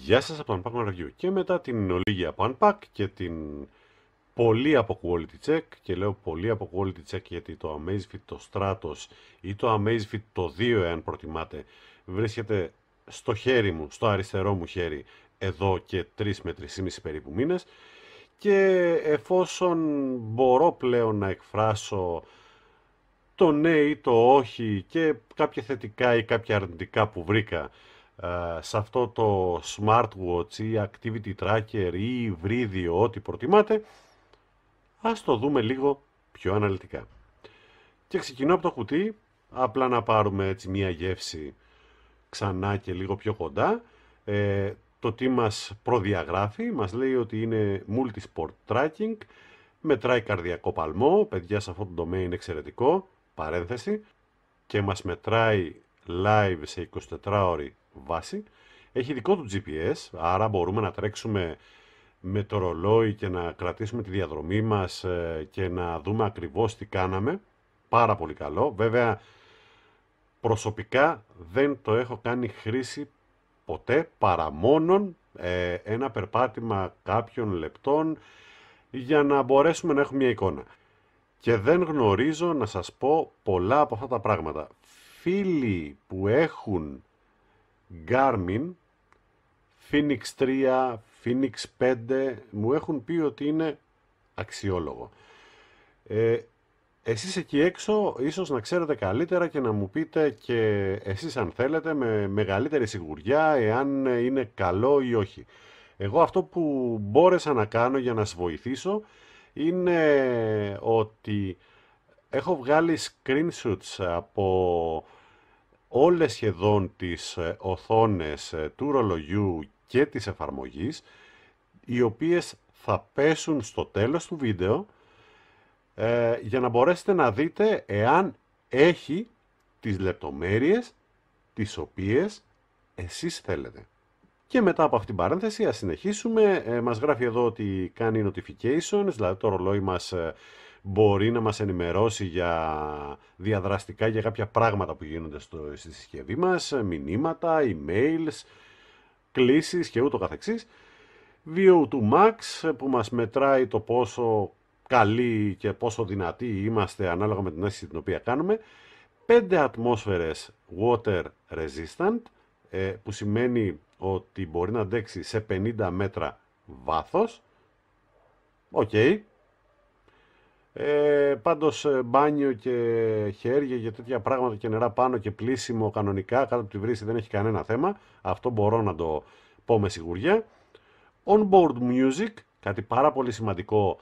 Γεια σας από το Unpack Review. Και μετά την ολίγη από Unpack και την πολύ από Quality Check, και λέω πολύ από Quality Check γιατί το Amazfit το Stratos ή το Amazfit το 2, εάν προτιμάτε, βρίσκεται στο χέρι μου, στο αριστερό μου χέρι, εδώ και 3 με 3,5 περίπου μήνες, και εφόσον μπορώ πλέον να εκφράσω το ναι ή το όχι και κάποια θετικά ή κάποια αρνητικά που βρήκα σε αυτό το smartwatch ή activity tracker ή υβρίδιο, ό,τι προτιμάτε, ας το δούμε λίγο πιο αναλυτικά. Και ξεκινώ από το κουτί, απλά να πάρουμε έτσι μία γεύση ξανά και λίγο πιο κοντά. Το τι μας προδιαγράφει, μας λέει ότι είναι multi-sport tracking, μετράει καρδιακό παλμό, παιδιά σε αυτό το τομέα είναι εξαιρετικό, παρένθεση, και μας μετράει live σε 24 ώρη βάση. Έχει δικό του GPS, άρα μπορούμε να τρέξουμε με το ρολόι και να κρατήσουμε τη διαδρομή μας και να δούμε ακριβώς τι κάναμε. Πάρα πολύ καλό. Βέβαια, προσωπικά δεν το έχω κάνει χρήση ποτέ, παρά μόνον ένα περπάτημα κάποιων λεπτών για να μπορέσουμε να έχουμε μια εικόνα. Και δεν γνωρίζω, να σας πω, πολλά από αυτά τα πράγματα. Φίλοι που έχουν Garmin, Phoenix 3, Phoenix 5, μου έχουν πει ότι είναι αξιόλογο. Εσείς εκεί έξω ίσως να ξέρετε καλύτερα και να μου πείτε και εσείς, αν θέλετε, με μεγαλύτερη σιγουριά, εάν είναι καλό ή όχι. Εγώ αυτό που μπόρεσα να κάνω για να σας βοηθήσω είναι ότι έχω βγάλει screenshots από όλες σχεδόν τις οθόνες του ρολογιού και της εφαρμογής, οι οποίες θα πέσουν στο τέλος του βίντεο, για να μπορέσετε να δείτε εάν έχει τις λεπτομέρειες τις οποίες εσείς θέλετε. Και μετά από αυτήν την παρένθεση ας συνεχίσουμε. Μας γράφει εδώ ότι κάνει notifications, δηλαδή το ρολόι μας μπορεί να μας ενημερώσει για διαδραστικά για κάποια πράγματα που γίνονται στη συσκευή μας, μηνύματα, emails, κλήσεις και ούτω καθεξής. VO2 Max που μας μετράει το πόσο καλοί και πόσο δυνατοί είμαστε ανάλογα με την αίσθηση την οποία κάνουμε. 5 ατμόσφαιρες water resistant, που σημαίνει ότι μπορεί να αντέξει σε 50 μέτρα βάθος. Οκ. Πάντως μπάνιο και χέρια για τέτοια πράγματα και νερά πάνω και πλύσιμο κανονικά κάτω από τη βρύση δεν έχει κανένα θέμα. Αυτό μπορώ να το πω με σιγουριά. On-board music, κάτι πάρα πολύ σημαντικό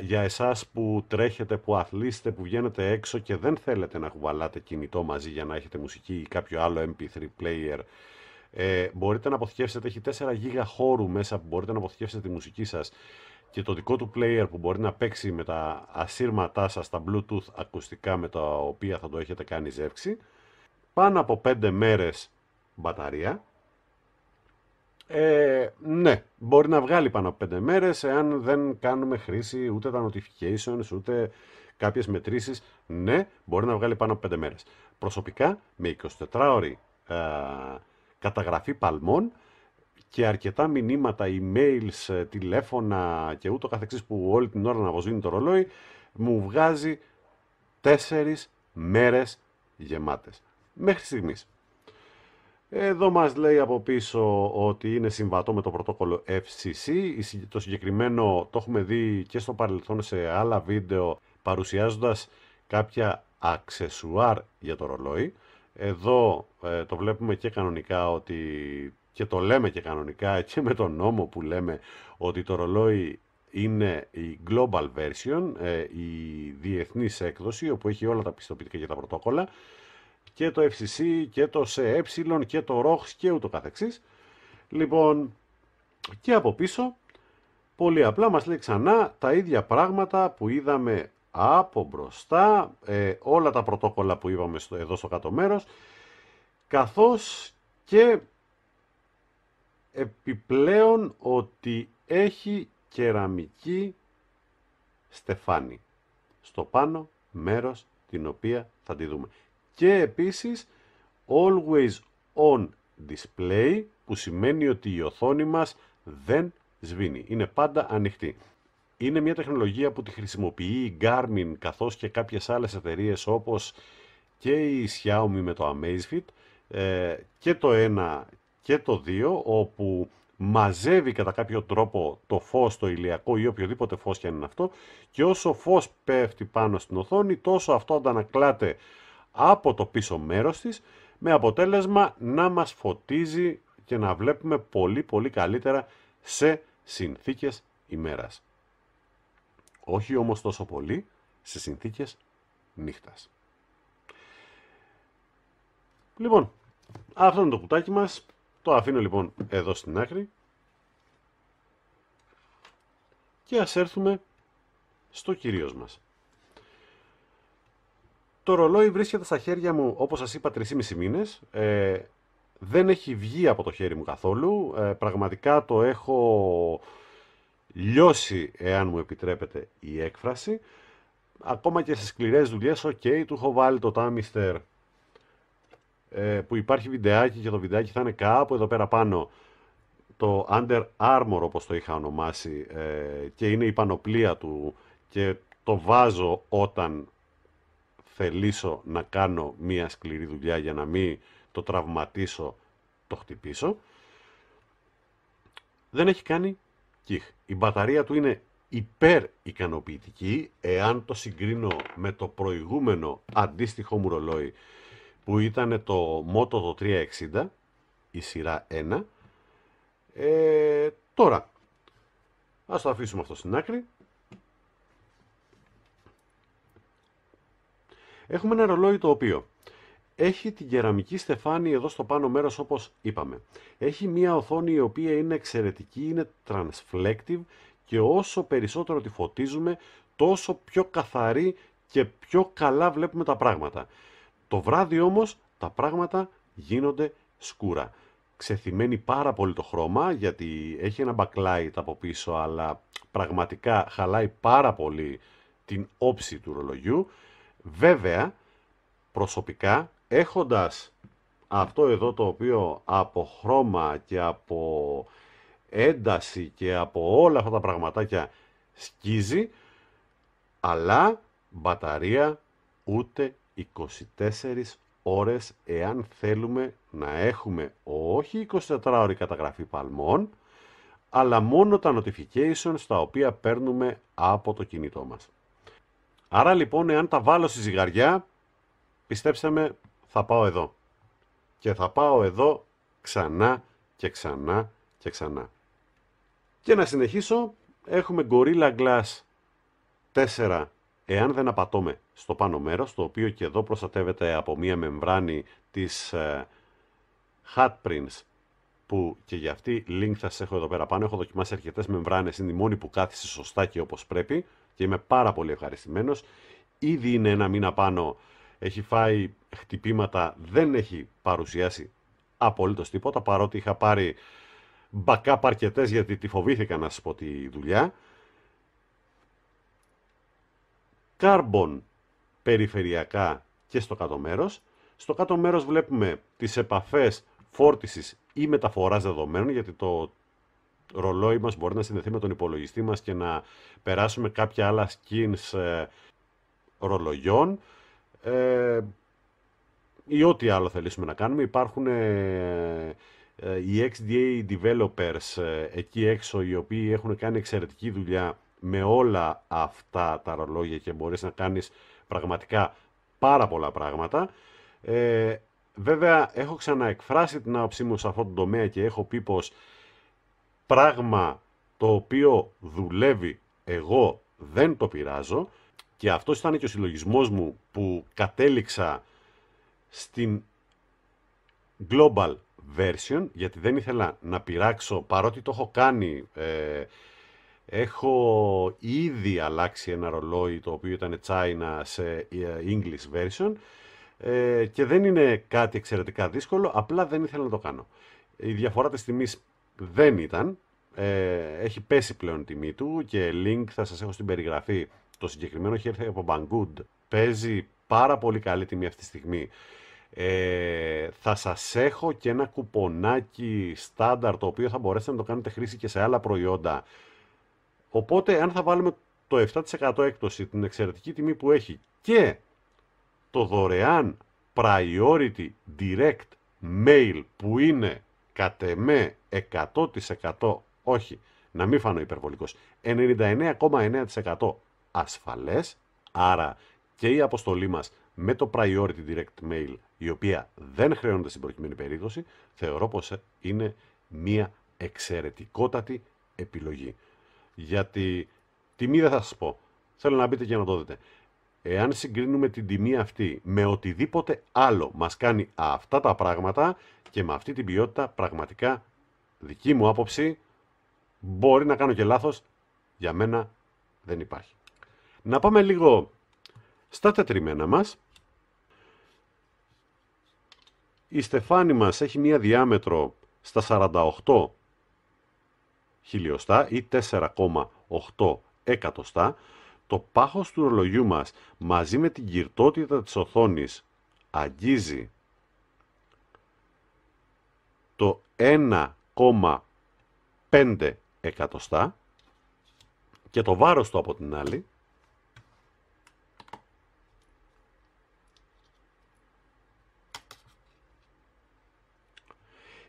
για εσάς που τρέχετε, που αθλείστε, που βγαίνετε έξω και δεν θέλετε να κουβαλάτε κινητό μαζί για να έχετε μουσική ή κάποιο άλλο MP3 player. Μπορείτε να αποθηκεύσετε, έχει 4 γίγα χώρου μέσα που μπορείτε να αποθηκεύσετε τη μουσική σας και το δικό του player που μπορεί να παίξει με τα ασύρματά σας, τα Bluetooth ακουστικά με τα οποία θα το έχετε κάνει ζεύξη. Πάνω από 5 μέρες μπαταρία. Ναι, μπορεί να βγάλει πάνω από 5 μέρες εάν δεν κάνουμε χρήση ούτε τα notifications ούτε κάποιες μετρήσεις. Ναι, μπορεί να βγάλει πάνω από 5 μέρες. Προσωπικά με 24 ώρη καταγραφή παλμών και αρκετά μηνύματα, emails, τηλέφωνα και ούτω καθεξής που όλη την ώρα να βοζύνει το ρολόι, μου βγάζει 4 μέρες γεμάτες μέχρι στιγμής. Εδώ μας λέει από πίσω ότι είναι συμβατό με το πρωτόκολλο FCC. Το συγκεκριμένο το έχουμε δει και στο παρελθόν σε άλλα βίντεο παρουσιάζοντας κάποια αξεσουάρ για το ρολόι. Εδώ το βλέπουμε και κανονικά ότι, και το λέμε και κανονικά και με τον νόμο που λέμε ότι το ρολόι είναι η global version, η διεθνής έκδοση όπου έχει όλα τα πιστοποιητικά και τα πρωτόκολλα, και το FCC και το ΣΕ και το ROX και ούτω καθεξής. Λοιπόν, και από πίσω πολύ απλά μας λέει ξανά τα ίδια πράγματα που είδαμε από μπροστά, όλα τα πρωτόκολλα που είδαμε εδώ στο κάτω μέρος, καθώς και επιπλέον ότι έχει κεραμική στεφάνη στο πάνω μέρος, την οποία θα τη δούμε. Και επίσης always on display, που σημαίνει ότι η οθόνη μας δεν σβήνει. Είναι πάντα ανοιχτή. Είναι μια τεχνολογία που τη χρησιμοποιεί η Garmin καθώς και κάποιες άλλες εταιρείες όπως και η Xiaomi με το Amazfit, και το 1 και το 2, όπου μαζεύει κατά κάποιο τρόπο το φως, το ηλιακό ή οποιοδήποτε φως και αν είναι αυτό, και όσο φως πέφτει πάνω στην οθόνη, τόσο αυτό αντανακλάται από το πίσω μέρος της, με αποτέλεσμα να μας φωτίζει και να βλέπουμε πολύ πολύ καλύτερα σε συνθήκες ημέρας. Όχι όμως τόσο πολύ σε συνθήκες νύχτας. Λοιπόν, αυτό είναι το κουτάκι μας. Το αφήνω λοιπόν εδώ στην άκρη. Και ας έρθουμε στο κυρίως μας. Το ρολόι βρίσκεται στα χέρια μου, όπως σας είπα, 3,5 μήνες. Δεν έχει βγει από το χέρι μου καθόλου. Πραγματικά το έχω λιώσει, εάν μου επιτρέπετε η έκφραση. Ακόμα και σε σκληρές δουλειές, του έχω βάλει το τάμιστερ, που υπάρχει βιντεάκι και το βιντεάκι θα είναι κάπου εδώ πέρα πάνω, το Under Armour όπως το είχα ονομάσει, και είναι η πανοπλία του και το βάζω όταν θελήσω να κάνω μία σκληρή δουλειά για να μην το τραυματίσω, το χτυπήσω. Δεν έχει κάνει κιχ. Η μπαταρία του είναι υπέρ ικανοποιητική, εάν το συγκρίνω με το προηγούμενο αντίστοιχο μου ρολόι που ήταν το Moto το 360, η σειρά 1. Τώρα, ας το αφήσουμε αυτό στην άκρη. Έχουμε ένα ρολόι το οποίο έχει την κεραμική στεφάνη εδώ στο πάνω μέρος, όπως είπαμε. Έχει μία οθόνη η οποία είναι εξαιρετική, είναι transflective, και όσο περισσότερο τη φωτίζουμε, τόσο πιο καθαρή και πιο καλά βλέπουμε τα πράγματα. Το βράδυ όμως τα πράγματα γίνονται σκούρα. Ξεθυμαίνει πάρα πολύ το χρώμα, γιατί έχει ένα backlight από πίσω, αλλά πραγματικά χαλάει πάρα πολύ την όψη του ρολογιού. Βέβαια, προσωπικά, έχοντας αυτό εδώ το οποίο από χρώμα και από ένταση και από όλα αυτά τα πραγματάκια σκίζει, αλλά μπαταρία ούτε 24 ώρες, εάν θέλουμε να έχουμε όχι 24 ώρη καταγραφή παλμών, αλλά μόνο τα notifications τα οποία παίρνουμε από το κινητό μας. Άρα λοιπόν, εάν τα βάλω στη ζυγαριά, πιστέψτε με, θα πάω εδώ. Και θα πάω εδώ ξανά και ξανά και ξανά. Και να συνεχίσω, έχουμε Gorilla Glass 4, εάν δεν απατώμε, στο πάνω μέρος, το οποίο και εδώ προστατεύεται από μία μεμβράνη της Hatprints, που και για αυτή link θα σας έχω εδώ πέρα πάνω. Έχω δοκιμάσει αρκετές μεμβράνες, είναι η μόνη που κάθισε σωστά και όπως πρέπει και είμαι πάρα πολύ ευχαριστημένος. Ήδη είναι ένα μήνα πάνω, έχει φάει χτυπήματα, δεν έχει παρουσιάσει απολύτως τίποτα, παρότι είχα πάρει backup αρκετές, γιατί τη φοβήθηκα να σας πω τη δουλειά. Carbon περιφερειακά και στο κάτω μέρος. Στο κάτω μέρος βλέπουμε τις επαφές φόρτισης ή μεταφοράς δεδομένων, γιατί το ρολόι μας μπορεί να συνδεθεί με τον υπολογιστή μας και να περάσουμε κάποια άλλα skins ρολογιών, ή ό,τι άλλο θελήσουμε να κάνουμε. Υπάρχουν οι XDA developers εκεί έξω, οι οποίοι έχουν κάνει εξαιρετική δουλειά με όλα αυτά τα ρολόγια και μπορείς να κάνεις πραγματικά πάρα πολλά πράγματα. Βέβαια, έχω ξαναεκφράσει την άποψή μου σε αυτό το τομέα και έχω πει πως πράγμα το οποίο δουλεύει, εγώ δεν το πειράζω, και αυτός ήταν και ο συλλογισμός μου που κατέληξα στην global version, γιατί δεν ήθελα να πειράξω, παρότι το έχω κάνει. Έχω ήδη αλλάξει ένα ρολόι το οποίο ήταν China σε English version, και δεν είναι κάτι εξαιρετικά δύσκολο, απλά δεν ήθελα να το κάνω. Η διαφορά της τιμής δεν ήταν, έχει πέσει πλέον η τιμή του, και link θα σας έχω στην περιγραφή. Το συγκεκριμένο έχει έρθει από Banggood, παίζει πάρα πολύ καλή τιμή αυτή τη στιγμή. Θα σας έχω και ένα κουπονάκι στάνταρ το οποίο θα μπορέσετε να το κάνετε χρήση και σε άλλα προϊόντα. Οπότε αν θα βάλουμε το 7% έκπτωση, την εξαιρετική τιμή που έχει και το δωρεάν priority direct mail που είναι κατ' εμέ 100%, όχι, να μην φανώ υπερβολικός, 99,9% ασφαλές, άρα και η αποστολή μας με το priority direct mail, η οποία δεν χρεώνεται στην προκειμένη περίπτωση, θεωρώ πως είναι μια εξαιρετικότατη επιλογή. Γιατί τιμή δεν θα σας πω, θέλω να μπείτε και να το δείτε. Εάν συγκρίνουμε την τιμή αυτή με οτιδήποτε άλλο μας κάνει αυτά τα πράγματα και με αυτή την ποιότητα, πραγματικά δική μου άποψη, μπορεί να κάνω και λάθος, για μένα δεν υπάρχει. Να πάμε λίγο στα τετριμμένα μας. Η στεφάνη μας έχει μία διάμετρο στα 48 χιλιοστά ή 4,8 εκατοστά. Το πάχος του ρολογιού μας μαζί με την κυρτότητα της οθόνης αγγίζει το 1,5 εκατοστά και το βάρος του από την άλλη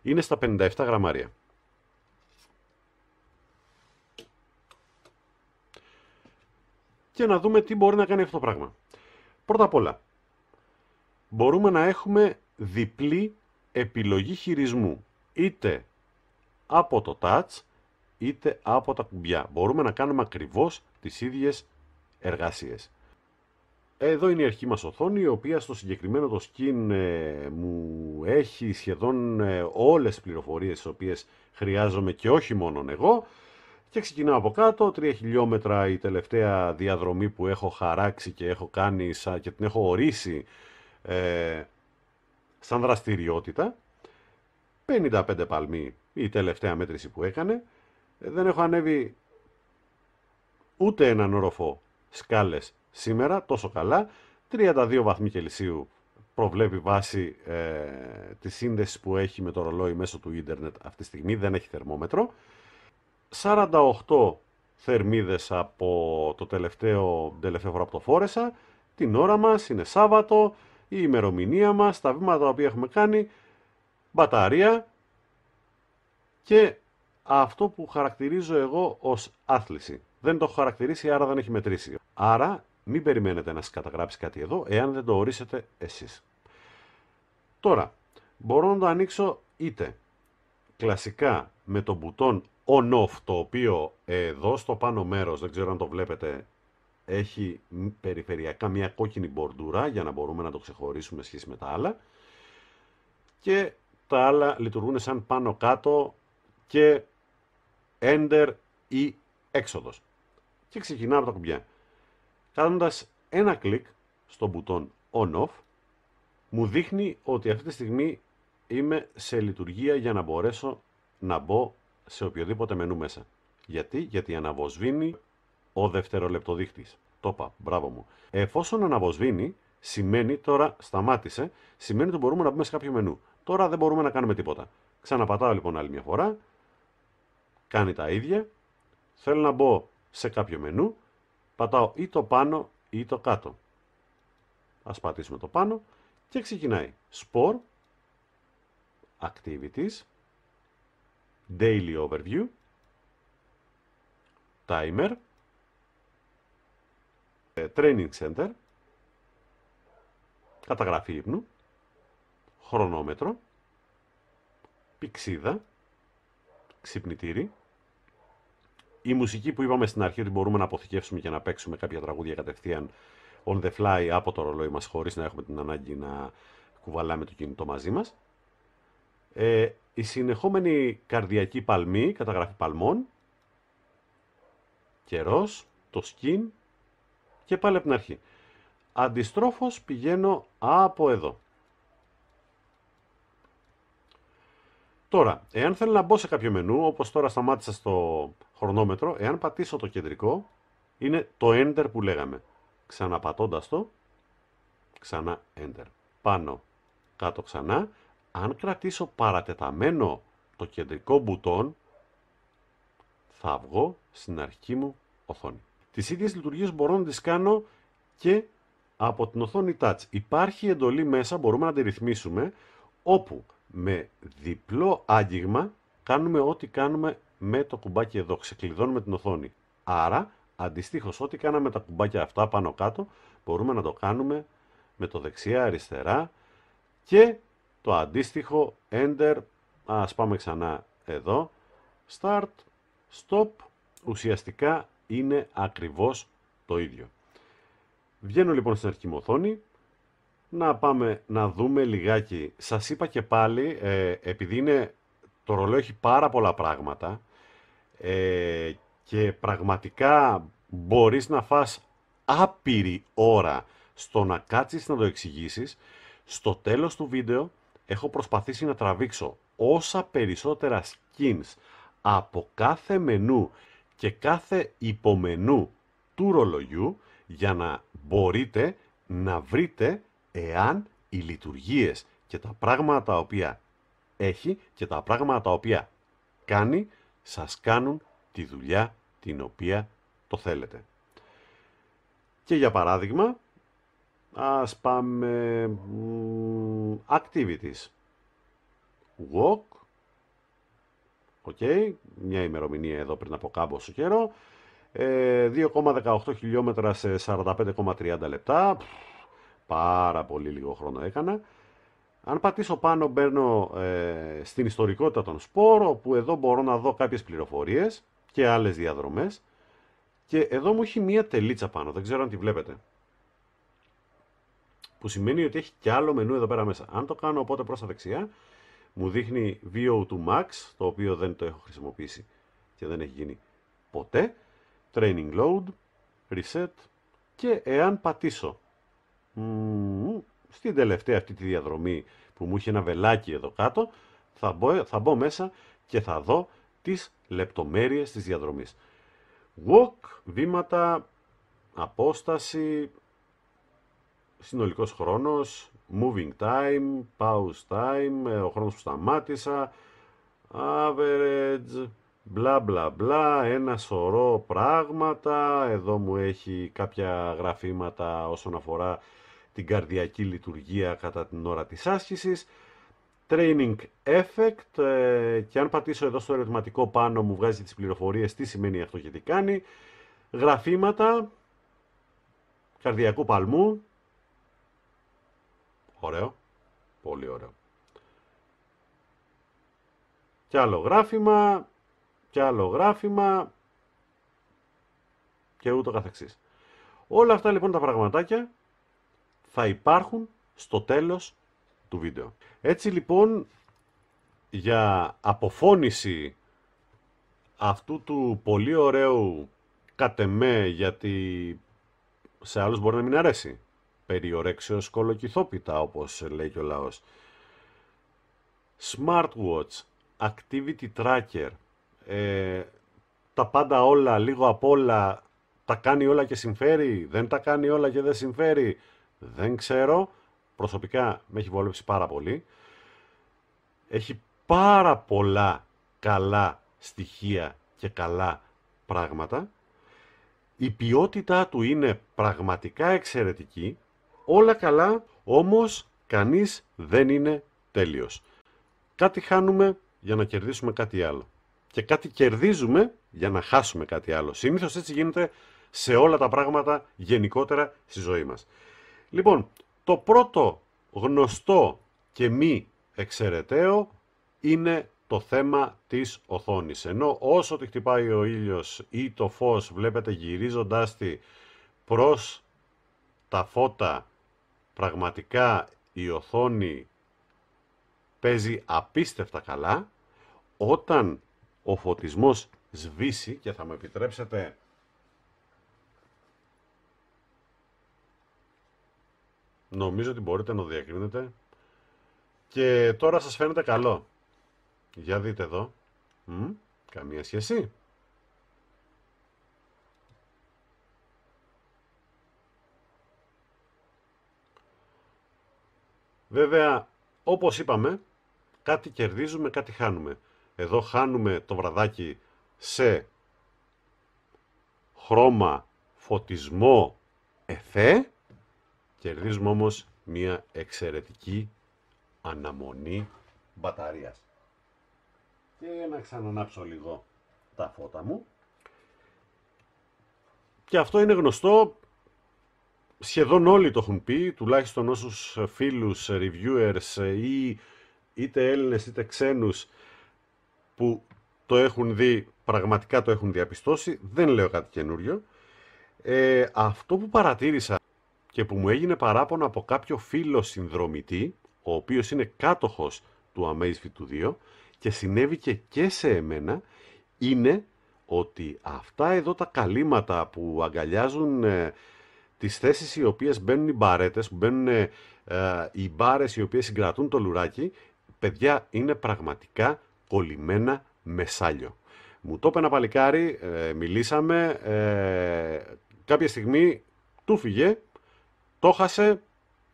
είναι στα 57 γραμμάρια. Και να δούμε τι μπορεί να κάνει αυτό το πράγμα. Πρώτα απ' όλα, μπορούμε να έχουμε διπλή επιλογή χειρισμού, είτε από το touch, είτε από τα κουμπιά. Μπορούμε να κάνουμε ακριβώς τις ίδιες εργασίες. Εδώ είναι η αρχή μας οθόνη, η οποία στο συγκεκριμένο το skin μου έχει σχεδόν όλες τις πληροφορίες τις οποίες χρειάζομαι και όχι μόνον εγώ. Και ξεκινάω από κάτω, 3 χιλιόμετρα η τελευταία διαδρομή που έχω χαράξει και έχω κάνει και την έχω ορίσει σαν δραστηριότητα. 55 παλμοί η τελευταία μέτρηση που έκανε. Δεν έχω ανέβει ούτε έναν όροφο σκάλες σήμερα, τόσο καλά. 32 βαθμοί Κελσίου προβλέπει βάση τη σύνδεση που έχει με το ρολόι μέσω του ίντερνετ αυτή τη στιγμή, δεν έχει θερμόμετρο. 48 θερμίδες από την τελευταία φορά που το φόρεσα. Την ώρα μας είναι Σάββατο, η ημερομηνία μας, τα βήματα τα οποία έχουμε κάνει, μπαταρία και αυτό που χαρακτηρίζω εγώ ως άθληση. Δεν το έχω χαρακτηρίσει, άρα δεν έχει μετρήσει. Άρα μην περιμένετε να σας καταγράψει κάτι εδώ, εάν δεν το ορίσετε εσείς. Τώρα, μπορώ να το ανοίξω είτε κλασικά με το μπουτόν on-off, το οποίο εδώ στο πάνω μέρος, δεν ξέρω αν το βλέπετε, έχει περιφερειακά μια κόκκινη μπορντούρα για να μπορούμε να το ξεχωρίσουμε σχέση με τα άλλα. Και τα άλλα λειτουργούν σαν πάνω κάτω και enter ή έξοδος. Και ξεκινάω από τα κουμπιά. Κάνοντας ένα κλικ στο μπουτόν on-off, μου δείχνει ότι αυτή τη στιγμή είμαι σε λειτουργία για να μπορέσω να μπω σε οποιοδήποτε μενού μέσα. Γιατί αναβοσβήνει ο δευτερολεπτοδείχτης. Το είπα, μπράβο μου. Εφόσον αναβοσβήνει, σημαίνει τώρα σταμάτησε, σημαίνει ότι μπορούμε να μπούμε σε κάποιο μενού. Τώρα δεν μπορούμε να κάνουμε τίποτα. Ξαναπατάω λοιπόν άλλη μια φορά. Κάνει τα ίδια. Θέλω να μπω σε κάποιο μενού. Πατάω ή το πάνω ή το κάτω. Ας πατήσουμε το πάνω και ξεκινάει. Sport, Activities, Daily Overview, Timer, Training Center, καταγραφή ύπνου, χρονόμετρο, πηξίδα, ξυπνητήρι, η μουσική που είπαμε στην αρχή ότι μπορούμε να αποθηκεύσουμε και να παίξουμε κάποια τραγούδια κατευθείαν on the fly από το ρολόι μας χωρίς να έχουμε την ανάγκη να κουβαλάμε το κινητό μαζί μας. Η συνεχόμενη καρδιακή παλμή, καταγραφή παλμών, καιρός, το skin και πάλι από την αρχή. Αντιστρόφως πηγαίνω από εδώ. Τώρα, εάν θέλω να μπω σε κάποιο μενού, όπως τώρα σταμάτησα στο χρονόμετρο, εάν πατήσω το κεντρικό, είναι το Enter που λέγαμε. Ξαναπατώντας το, ξανά Enter. Πάνω, κάτω ξανά. Αν κρατήσω παρατεταμένο το κεντρικό μπουτόν, θα βγω στην αρχική μου οθόνη. Τις ίδιες λειτουργίες μπορώ να τις κάνω και από την οθόνη touch. Υπάρχει εντολή μέσα, μπορούμε να τη ρυθμίσουμε, όπου με διπλό άγγιγμα κάνουμε ό,τι κάνουμε με το κουμπάκι εδώ, ξεκλειδώνουμε την οθόνη. Άρα, αντιστοίχως, ό,τι κάναμε τα κουμπάκια αυτά πάνω κάτω, μπορούμε να το κάνουμε με το δεξιά, αριστερά και το αντίστοιχο Enter, ας πάμε ξανά εδώ, Start, Stop, ουσιαστικά είναι ακριβώς το ίδιο. Βγαίνω λοιπόν στην αρχική μου οθόνη, να πάμε να δούμε λιγάκι. Σας είπα και πάλι, επειδή το ρολόι έχει πάρα πολλά πράγματα και πραγματικά μπορείς να φας άπειρη ώρα στο να κάτσεις να το εξηγήσεις, στο τέλος του βίντεο έχω προσπαθήσει να τραβήξω όσα περισσότερα skins από κάθε μενού και κάθε υπομενού του ρολογιού για να μπορείτε να βρείτε εάν οι λειτουργίες και τα πράγματα τα οποία έχει και τα πράγματα τα οποία κάνει σας κάνουν τη δουλειά την οποία το θέλετε. Και για παράδειγμα, ας πάμε activities. Walk. Μια ημερομηνία εδώ πριν από κάμποσο καιρό. 2,18 χιλιόμετρα σε 45,30 λεπτά. Πάρα πολύ λίγο χρόνο έκανα. Αν πατήσω πάνω μπαίνω στην ιστορικότητα των σπορ, όπου εδώ μπορώ να δω κάποιες πληροφορίες και άλλες διαδρομές. Και εδώ μου έχει μία τελίτσα πάνω, δεν ξέρω αν τη βλέπετε. Που σημαίνει ότι έχει και άλλο μενού εδώ πέρα μέσα. Αν το κάνω οπότε προς τα δεξιά, μου δείχνει VO2 Max, το οποίο δεν το έχω χρησιμοποιήσει και δεν έχει γίνει ποτέ. Training Load, Reset και εάν πατήσω στην τελευταία αυτή τη διαδρομή που μου είχε ένα βελάκι εδώ κάτω, θα μπω μέσα και θα δω τις λεπτομέρειες της διαδρομής. Walk, βήματα, απόσταση, συνολικός χρόνος, moving time, pause time, ο χρόνος που σταμάτησα, average, μπλα μπλα μπλα, ένα σωρό πράγματα. Εδώ μου έχει κάποια γραφήματα όσον αφορά την καρδιακή λειτουργία κατά την ώρα της άσκησης. Training effect, και αν πατήσω εδώ στο ερωτηματικό πάνω μου βγάζει τις πληροφορίες τι σημαίνει αυτό και τι κάνει. Γραφήματα καρδιακού παλμού. Ωραίο, πολύ ωραίο. Κι άλλο γράφημα, κι άλλο γράφημα και ούτω καθεξής. Όλα αυτά λοιπόν τα πραγματάκια θα υπάρχουν στο τέλος του βίντεο. Έτσι λοιπόν, για αποφώνηση αυτού του πολύ ωραίου κατ' εμέ, γιατί σε άλλους μπορεί να μην αρέσει, περιορέξεως κολοκυθόπιτα όπως λέει και ο λαός, smartwatch, activity tracker, τα πάντα όλα, λίγο απ' όλα, τα κάνει όλα και συμφέρει, δεν τα κάνει όλα και δεν συμφέρει, δεν ξέρω. Προσωπικά με έχει βολέψει πάρα πολύ. Έχει πάρα πολλά καλά στοιχεία και καλά πράγματα. Η ποιότητά του είναι πραγματικά εξαιρετική. Όλα καλά, όμως κανείς δεν είναι τέλειος. Κάτι χάνουμε για να κερδίσουμε κάτι άλλο. Και κάτι κερδίζουμε για να χάσουμε κάτι άλλο. Συνήθως έτσι γίνεται σε όλα τα πράγματα γενικότερα στη ζωή μας. Λοιπόν, το πρώτο γνωστό και μη εξαιρεταίο είναι το θέμα της οθόνης. Ενώ όσο τη χτυπάει ο ήλιος ή το φως βλέπετε γυρίζοντάς τη προς τα φώτα, πραγματικά η οθόνη παίζει απίστευτα καλά. Όταν ο φωτισμός σβήσει, και θα μου επιτρέψετε νομίζω ότι μπορείτε να το διακρίνετε, και τώρα σας φαίνεται καλό. Για δείτε εδώ. Καμία σχέση. Βέβαια, Όπως είπαμε, κάτι κερδίζουμε, κάτι χάνουμε. Εδώ χάνουμε το βραδάκι σε χρώμα, φωτισμό, εφέ. Κερδίζουμε όμως μια εξαιρετική αναμονή μπαταρίας. Και να ξανανάψω λίγο τα φώτα μου. Και αυτό είναι γνωστό, σχεδόν όλοι το έχουν πει, τουλάχιστον όσους φίλους, reviewers ή είτε Έλληνες είτε ξένους που το έχουν δει, πραγματικά το έχουν διαπιστώσει, δεν λέω κάτι καινούριο. Αυτό που παρατήρησα και που μου έγινε παράπονο από κάποιο φίλο συνδρομητή, ο οποίος είναι κάτοχος του Amazfit του 2 και συνέβη και σε εμένα, είναι ότι αυτά εδώ τα καλύματα που αγκαλιάζουν τις θέσεις οι οποίες μπαίνουν οι μπαρέτες, που μπαίνουν οι μπάρες οι οποίες συγκρατούν το λουράκι, παιδιά, είναι πραγματικά κολλημένα με σάλιο. Μου το είπε ένα παλικάρι, μιλήσαμε, κάποια στιγμή του φύγε, το χάσε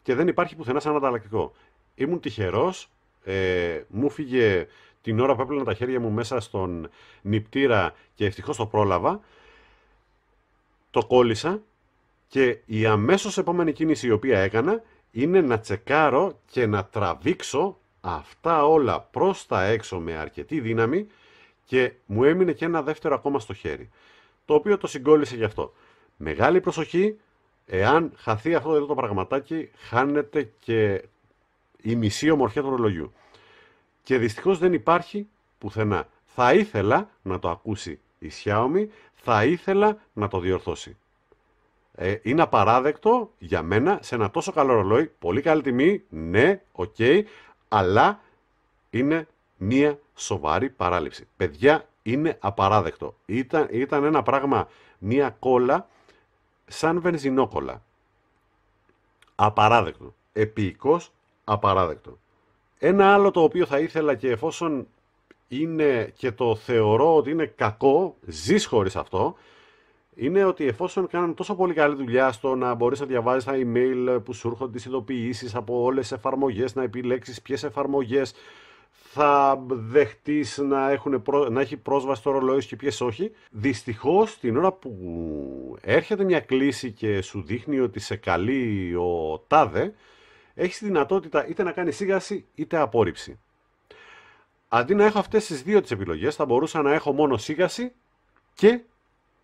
και δεν υπάρχει πουθενά σαν ανταλλακτικό. Ήμουν τυχερός, μου φύγε την ώρα που έπλαινα τα χέρια μου μέσα στον νηπτήρα και ευτυχώς το πρόλαβα, το κόλλησα και η αμέσως επόμενη κίνηση η οποία έκανα είναι να τσεκάρω και να τραβήξω αυτά όλα προς τα έξω με αρκετή δύναμη και μου έμεινε και ένα δεύτερο ακόμα στο χέρι, το οποίο το συγκόλλησε γι' αυτό. Μεγάλη προσοχή, εάν χαθεί αυτό εδώ το πραγματάκι, χάνεται και η μισή ομορφιά του ρολογιού. Και δυστυχώς δεν υπάρχει πουθενά. Θα ήθελα να το ακούσει η Xiaomi, θα ήθελα να το διορθώσει. Είναι απαράδεκτο για μένα σε ένα τόσο καλό ρολόι, πολύ καλή τιμή, ναι, οκ, αλλά είναι μία σοβαρή παράληψη. Παιδιά, είναι απαράδεκτο. Ήταν ένα πράγμα, μία κόλλα, σαν βενζινόκολλα. Απαράδεκτο. Επίοικος, απαράδεκτο. Ένα άλλο το οποίο θα ήθελα και εφόσον είναι και το θεωρώ ότι είναι κακό, ζεις χωρίς αυτό, είναι ότι εφόσον κάνουν τόσο πολύ καλή δουλειά στο να μπορείς να διαβάζεις τα email που σου έρχονται τις ειδοποιήσεις από όλες τις εφαρμογές, να επιλέξεις ποιες εφαρμογές θα δεχτείς να έχει πρόσβαση στο ρολόι και ποιες όχι. Δυστυχώς την ώρα που έρχεται μια κλήση και σου δείχνει ότι σε καλεί ο τάδε, έχεις τη δυνατότητα είτε να κάνεις σίγαση είτε απόρριψη. Αντί να έχω αυτές τις δύο τις επιλογές, θα μπορούσα να έχω μόνο σίγαση και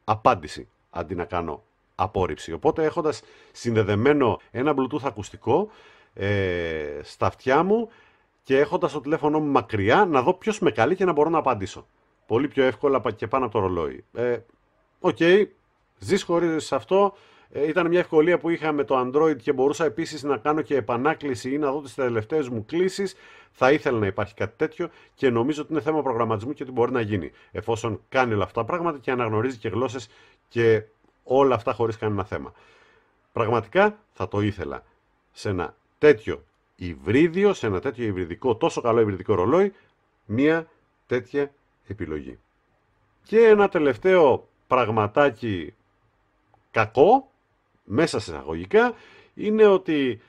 απάντηση, αντί να κάνω απόρριψη. Οπότε έχοντας συνδεδεμένο ένα Bluetooth ακουστικό στα αυτιά μου και έχοντας το τηλέφωνο μου μακριά, να δω ποιος με καλεί και να μπορώ να απαντήσω. Πολύ πιο εύκολα και πάνω από το ρολόι. Οκ, ζεις χωρίς αυτό. Ήταν μια ευκολία που είχα με το Android και μπορούσα επίσης να κάνω και επανάκληση ή να δω τις τελευταίες μου κλήσεις. Θα ήθελα να υπάρχει κάτι τέτοιο και νομίζω ότι είναι θέμα προγραμματισμού και ότι μπορεί να γίνει. Εφόσον κάνει όλα αυτά τα πράγματα και αναγνωρίζει και γλώσσες και όλα αυτά χωρίς κανένα θέμα. Πραγματικά θα το ήθελα σε ένα τέτοιο υβρίδιο, σε ένα τέτοιο υβριδικό, τόσο καλό υβριδικό ρολόι, μια τέτοια επιλογή. Και ένα τελευταίο πραγματάκι κακό, μέσα σε εισαγωγικά, είναι ότι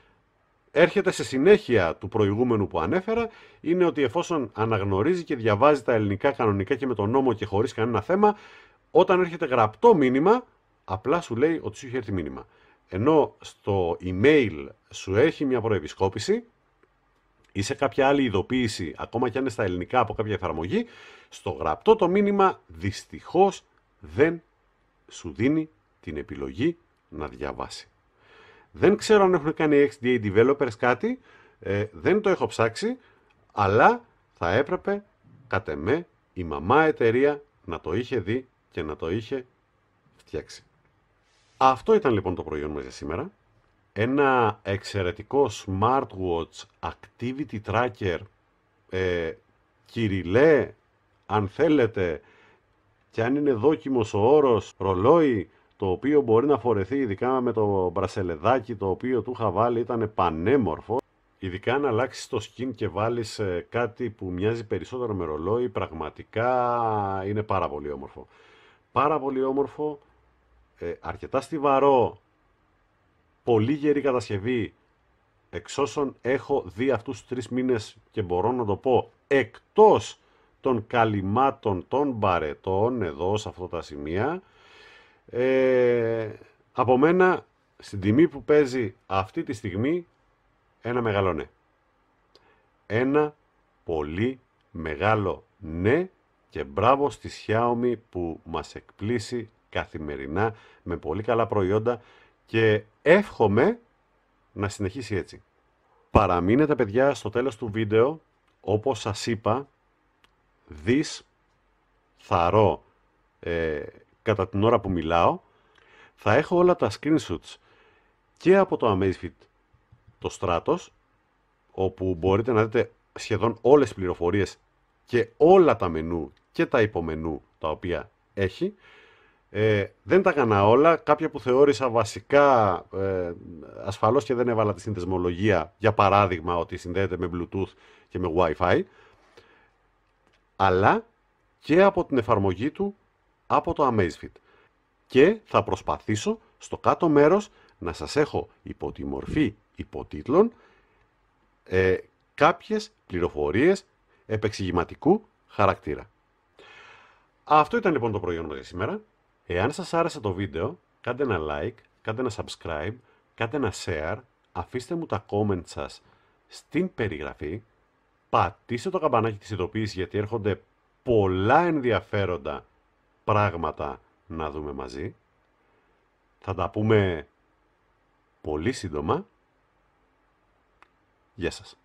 έρχεται σε συνέχεια του προηγούμενου που ανέφερα, είναι ότι εφόσον αναγνωρίζει και διαβάζει τα ελληνικά κανονικά και με τον νόμο και χωρίς κανένα θέμα, όταν έρχεται γραπτό μήνυμα, απλά σου λέει ότι σου έχει έρθει μήνυμα. Ενώ στο email σου έχει μια προεπισκόπηση ή σε κάποια άλλη ειδοποίηση, ακόμα και αν είναι στα ελληνικά από κάποια εφαρμογή, στο γραπτό το μήνυμα δυστυχώς δεν σου δίνει την επιλογή να διαβάσει. Δεν ξέρω αν έχουν κάνει XDA developers κάτι, δεν το έχω ψάξει, αλλά θα έπρεπε κατ' εμέ η μαμά εταιρεία να το είχε δει και να το είχε φτιάξει. Αυτό ήταν λοιπόν το προϊόν μας για σήμερα. Ένα εξαιρετικό smartwatch activity tracker, κυριλέ, αν θέλετε, και αν είναι δόκιμος ο όρος, ρολόι, το οποίο μπορεί να φορεθεί ειδικά με το μπρασελεδάκι το οποίο του είχα βάλει, ήταν πανέμορφο. Ειδικά αν αλλάξεις το skin και βάλεις κάτι που μοιάζει περισσότερο με ρολόι, πραγματικά είναι πάρα πολύ όμορφο. Πάρα πολύ όμορφο, αρκετά στιβαρό, πολύ γερή κατασκευή, εξ όσων έχω δει αυτούς τους 3 μήνες και μπορώ να το πω, εκτός των καλυμάτων των μπαρετών εδώ σε αυτά τα σημεία, από μένα στην τιμή που παίζει αυτή τη στιγμή ένα μεγάλο ναι. Ένα πολύ μεγάλο ναι και μπράβο στη Xiaomi που μας εκπλήσει καθημερινά με πολύ καλά προϊόντα και εύχομαι να συνεχίσει έτσι. Παραμείνετε παιδιά στο τέλος του βίντεο, όπως σας είπα, θαρώ κατά την ώρα που μιλάω, θα έχω όλα τα screenshots και από το Amazfit το Stratos, όπου μπορείτε να δείτε σχεδόν όλες τις πληροφορίες και όλα τα μενού και τα υπομενού τα οποία έχει. Δεν τα έκανα όλα, κάποια που θεώρησα βασικά, ασφαλώς και δεν έβαλα τη συνδεσμολογία, για παράδειγμα ότι συνδέεται με Bluetooth και με Wi-Fi, αλλά και από την εφαρμογή του από το Amazfit. Και θα προσπαθήσω στο κάτω μέρος να σας έχω υπό τη μορφή υποτίτλων κάποιες πληροφορίες επεξηγηματικού χαρακτήρα. Αυτό ήταν λοιπόν το προϊόν μας για σήμερα. Εάν σας άρεσε το βίντεο, κάντε ένα like, κάντε ένα subscribe, κάντε ένα share, αφήστε μου τα comments σας στην περιγραφή, πατήστε το καμπανάκι της ειδοποίησης γιατί έρχονται πολλά ενδιαφέροντα πράγματα να δούμε μαζί. Θα τα πούμε πολύ σύντομα. Γεια σας.